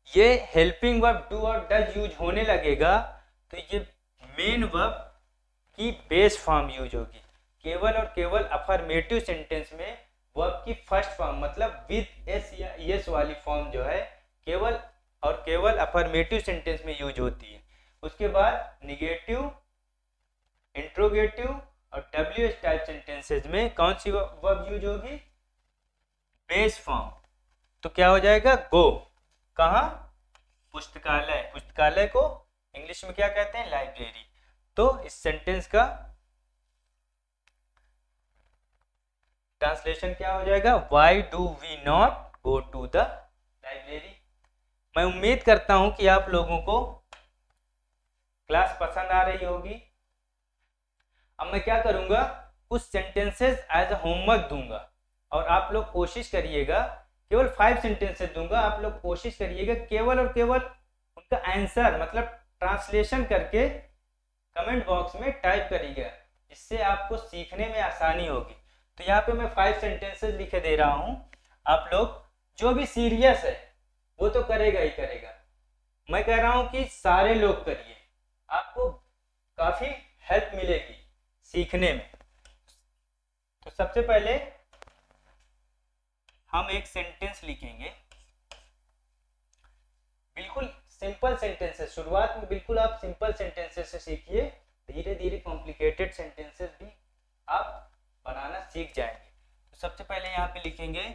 ये हेल्पिंग वर्ब डू और डज यूज होने लगेगा तो ये मेन वर्ब की बेस फॉर्म यूज होगी। केवल और केवल अफर्मेटिव सेंटेंस में वर्ब की फर्स्ट फॉर्म मतलब विद एस या यस वाली फॉर्म जो है केवल और केवल अफर्मेटिव सेंटेंस में यूज होती है। उसके बाद निगेटिव, इंट्रोगेटिव और WH टाइप सेंटेंसेज में कौन सी वर्ब यूज होगी, बेस फॉर्म। तो क्या हो जाएगा, गो। कहाँ, पुस्तकालय। पुस्तकालय को इंग्लिश में क्या कहते हैं, लाइब्रेरी। तो इस सेंटेंस का ट्रांसलेशन क्या हो जाएगा, why do we not go to the library. मैं उम्मीद करता हूं कि आप लोगों को क्लास पसंद आ रही होगी। अब मैं क्या करूंगा, कुछ सेंटेंसेस एज अ होमवर्क दूंगा और आप लोग कोशिश करिएगा, केवल 5 सेंटेंसेस दूंगा, आप लोग कोशिश करिएगा केवल और केवल उनका आंसर मतलब ट्रांसलेशन करके कमेंट बॉक्स में टाइप करिएगा, इससे आपको सीखने में आसानी होगी। तो यहाँ पे मैं 5 सेंटेंसेस लिखे दे रहा हूँ, आप लोग जो भी सीरियस है वो तो करेगा ही करेगा। मैं कह रहा हूँ कि सारे लोग करिए, आपको काफी हेल्प मिलेगी सीखने में। तो सबसे पहले हम एक सेंटेंस लिखेंगे, बिल्कुल सिंपल सेंटेंसेस। शुरुआत में बिल्कुल आप सिंपल सेंटेंसेस से सीखिए, धीरे धीरे कॉम्प्लिकेटेड सेंटेंसेस भी आप बनाना सीख जाएंगे। तो सबसे पहले यहाँ पे लिखेंगे,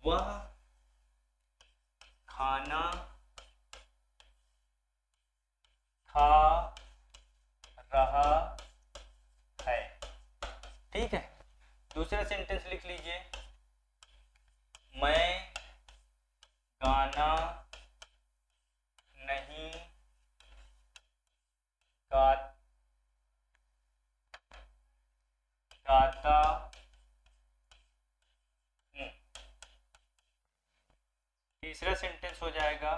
वह खाना खा रहा है, ठीक है। दूसरा सेंटेंस लिख लीजिए, मैं गाना नहीं गाता हूँ। तीसरा सेंटेंस हो जाएगा,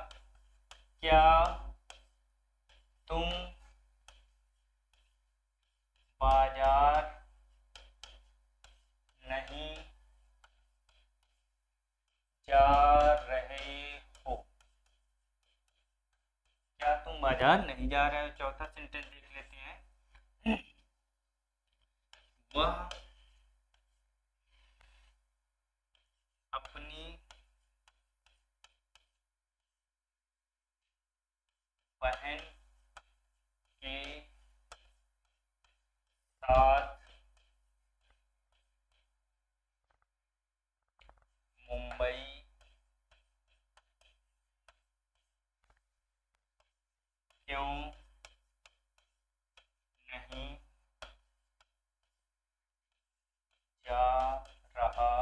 क्या तुम बाजार नहीं जा रहे हो, क्या तुम बाजार नहीं जा रहे हो। चौथा सेंटेंस देख लेते हैं, वह अपनी बहन के साथ मुंबई क्यों नहीं जा रहा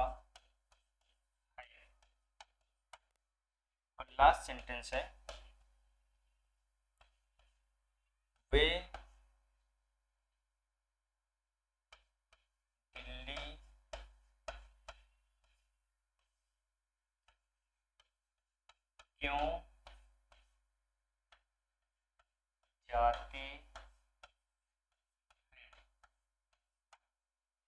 है। और लास्ट सेंटेंस है, वे दिल्ली क्यों जाते हैं।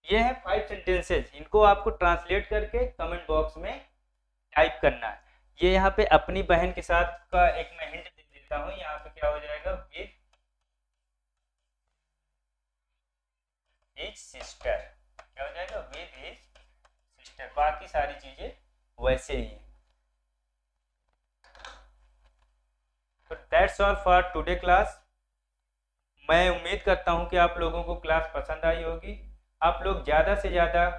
ये है 5 सेंटेंसेस, इनको आपको ट्रांसलेट करके कमेंट बॉक्स में टाइप करना है। ये यहाँ पे अपनी बहन के साथ का एक मैं हिंट दे देता हूँ, यहाँ पे क्या हो जाएगा, विद हिज सिस्टर। क्या हो जाएगा, विद हिज सिस्टर। बाकी सारी चीजें वैसे ही हैं। तो that's all for today class. मैं उम्मीद करता हूँ कि आप लोगों को क्लास पसंद आई होगी। आप लोग ज़्यादा से ज़्यादा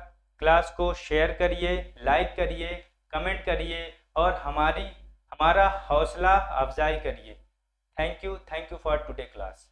क्लास को शेयर करिए, लाइक करिए, कमेंट करिए और हमारा हौसला अफजाई करिए। Thank you for today class.